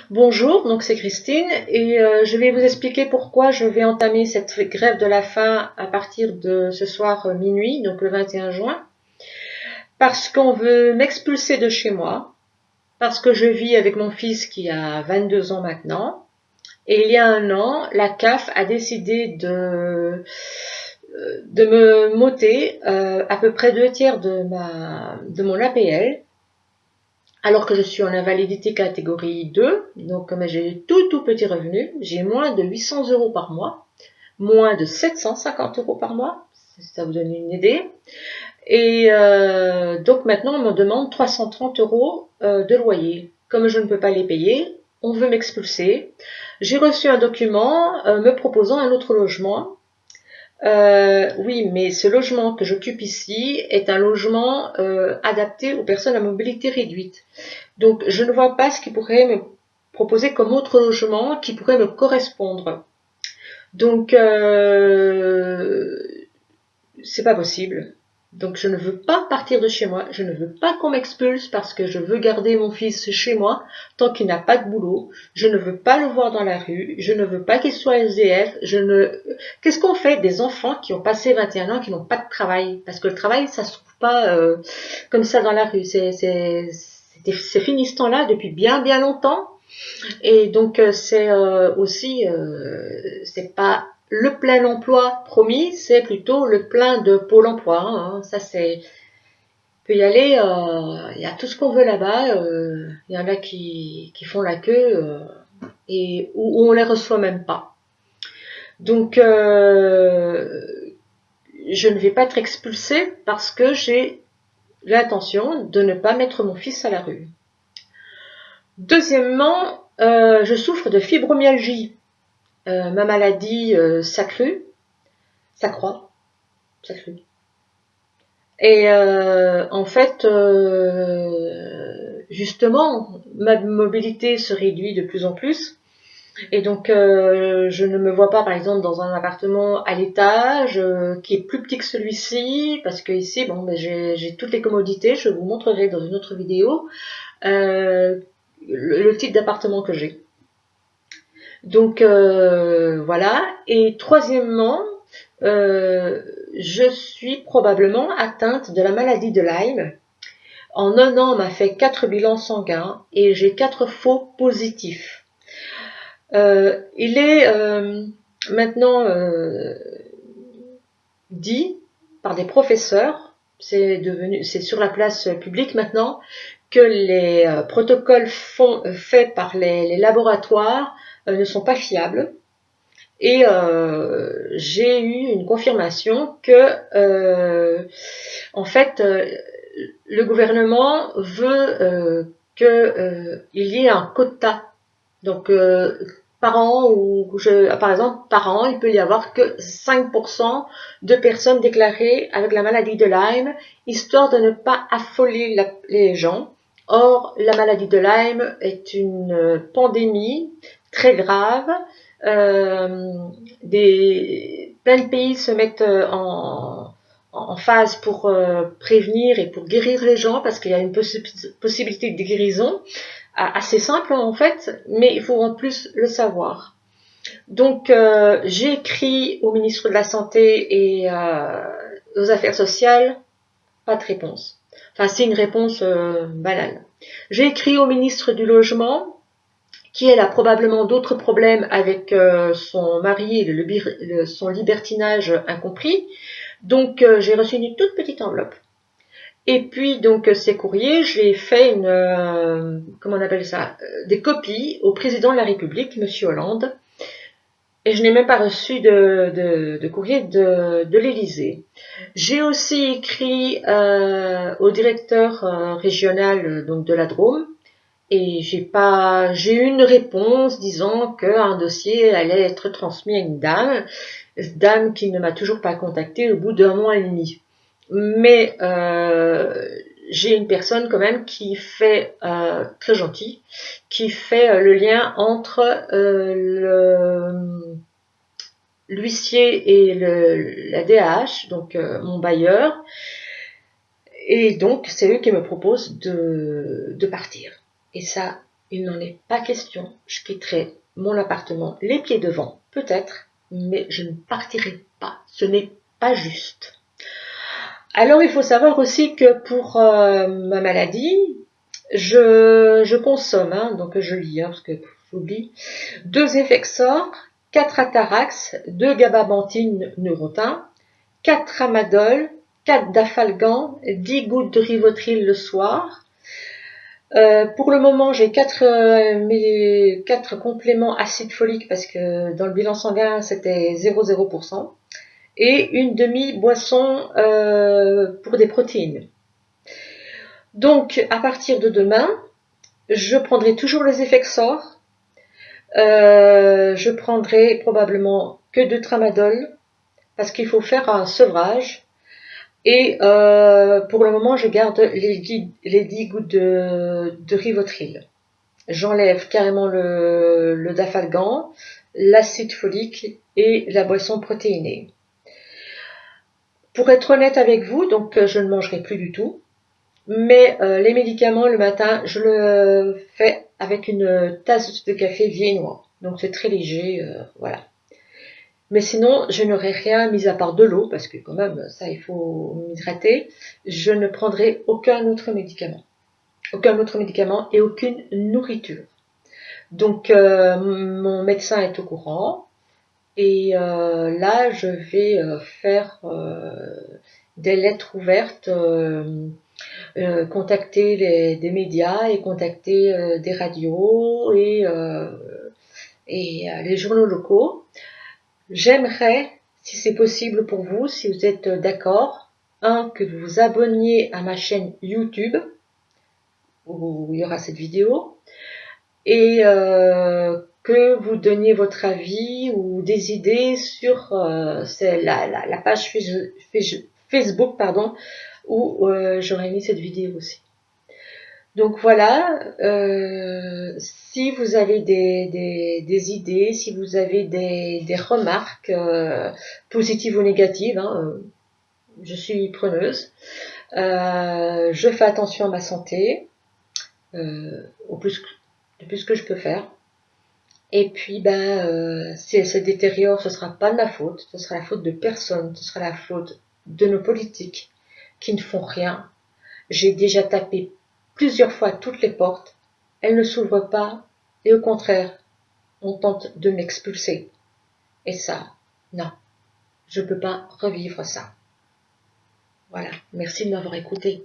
Bonjour, donc c'est Christine et je vais vous expliquer pourquoi je vais entamer cette grève de la faim à partir de ce soir minuit, donc le 21 juin. Parce qu'on veut m'expulser de chez moi, parce que je vis avec mon fils qui a 22 ans maintenant. Et il y a un an, la CAF a décidé de me m'ôter à peu près 2 tiers de mon APL, alors que je suis en invalidité catégorie 2, donc mais j'ai tout petit revenu, j'ai moins de 800 euros par mois, moins de 750 euros par mois, si ça vous donne une idée. Et donc maintenant on me demande 330 euros de loyer. Comme je ne peux pas les payer, on veut m'expulser. J'ai reçu un document me proposant un autre logement. Oui, mais ce logement que j'occupe ici est un logement adapté aux personnes à mobilité réduite. Donc, je ne vois pas ce qui pourrait me proposer comme autre logement qui pourrait me correspondre. Donc, c'est pas possible. Donc, je ne veux pas partir de chez moi. Je ne veux pas qu'on m'expulse parce que je veux garder mon fils chez moi tant qu'il n'a pas de boulot. Je ne veux pas le voir dans la rue. Je ne veux pas qu'il soit SDF. Qu'est-ce qu'on fait des enfants qui ont passé 21 ans qui n'ont pas de travail? Parce que le travail, ça se trouve pas comme ça dans la rue. C'est fini ce temps-là depuis bien longtemps. Et donc c'est aussi c'est pas le plein emploi promis, c'est plutôt le plein de Pôle emploi. Hein. Ça c'est peut y aller, il y a tout ce qu'on veut là-bas. Il y en a qui font la queue et où on les reçoit même pas. Donc je ne vais pas être expulsée parce que j'ai l'intention de ne pas mettre mon fils à la rue. Deuxièmement, je souffre de fibromyalgie. Ma maladie s'accrue, s'accroît, s'accrue. Et en fait, justement, ma mobilité se réduit de plus en plus. Et donc, je ne me vois pas, par exemple, dans un appartement à l'étage qui est plus petit que celui-ci, parce que ici, bon, ben, j'ai toutes les commodités. Je vous montrerai dans une autre vidéo le type d'appartement que j'ai. Donc voilà. Et troisièmement, je suis probablement atteinte de la maladie de Lyme. En un an, on m'a fait 4 bilans sanguins et j'ai 4 faux positifs. Il est maintenant dit par des professeurs, c'est sur la place publique maintenant, que les protocoles faits par les laboratoires ne sont pas fiables. Et j'ai eu une confirmation que, en fait, le gouvernement veut qu'il y ait un quota. Donc, par an, par exemple, par an, il peut y avoir que 5% de personnes déclarées avec la maladie de Lyme, histoire de ne pas affoler les gens. Or, la maladie de Lyme est une pandémie très grave. Plein de pays se mettent en phase pour prévenir et pour guérir les gens parce qu'il y a une possibilité de guérison assez simple en fait, mais il faut en plus le savoir. Donc j'ai écrit au ministre de la Santé et aux Affaires sociales, pas de réponse. Enfin, c'est une réponse banale. J'ai écrit au ministre du Logement, qui elle a probablement d'autres problèmes avec son mari et son libertinage incompris. Donc j'ai reçu une toute petite enveloppe. Et puis donc ces courriers, j'ai fait comment on appelle ça, des copies au président de la République, Monsieur Hollande. Et je n'ai même pas reçu de courrier de l'Élysée. J'ai aussi écrit au directeur régional donc de la Drôme. Et j'ai eu une réponse disant qu'un dossier allait être transmis à une dame qui ne m'a toujours pas contactée au bout d'1 mois et demi. Mais j'ai une personne quand même qui fait, très gentille, qui fait le lien entre l'huissier et la DAH, donc mon bailleur, et donc c'est eux qui me proposent de partir. Et ça, il n'en est pas question. Je quitterai mon appartement les pieds devant, peut-être, mais je ne partirai pas. Ce n'est pas juste. Alors, il faut savoir aussi que pour ma maladie, je consomme, hein, donc je lis, hein, parce que j'oublie, 2 Effexor, 4 Atarax, 2 Gabapentine Neurontin, 4 Tramadol, 4 Dafalgan, 10 gouttes de Rivotril le soir. Pour le moment, j'ai 4 compléments acide folique parce que dans le bilan sanguin, c'était 0,0%. Et une demi-boisson pour des protéines. Donc, à partir de demain, je prendrai toujours les Effexor. Je prendrai probablement que de Tramadol parce qu'il faut faire un sevrage. Et pour le moment, je garde les 10 gouttes de Rivotril. J'enlève carrément le Dafalgan, l'acide folique et la boisson protéinée. Pour être honnête avec vous, donc je ne mangerai plus du tout. Mais les médicaments, le matin, je le fais avec une tasse de café viennois. Donc c'est très léger, voilà. Mais sinon, je n'aurai rien mis à part de l'eau, parce que quand même, ça, il faut m'hydrater. Je ne prendrai aucun autre médicament. Aucun autre médicament et aucune nourriture. Donc, mon médecin est au courant. Et là, je vais faire des lettres ouvertes, contacter des médias et contacter des radios et les journaux locaux. J'aimerais, si c'est possible pour vous, si vous êtes d'accord, que vous vous abonniez à ma chaîne YouTube, où il y aura cette vidéo, et que vous donniez votre avis ou des idées sur la page Facebook, pardon, où j'aurais mis cette vidéo aussi. Donc voilà, si vous avez des idées, si vous avez des remarques positives ou négatives, hein, je suis preneuse. Je fais attention à ma santé, le plus que je peux faire. Et puis, si elle se détériore, ce sera pas de ma faute, ce sera la faute de personne, ce sera la faute de nos politiques qui ne font rien. J'ai déjà tapé plusieurs fois toutes les portes, elles ne s'ouvrent pas, et au contraire, on tente de m'expulser. Et ça, non, je peux pas revivre ça. Voilà, merci de m'avoir écouté.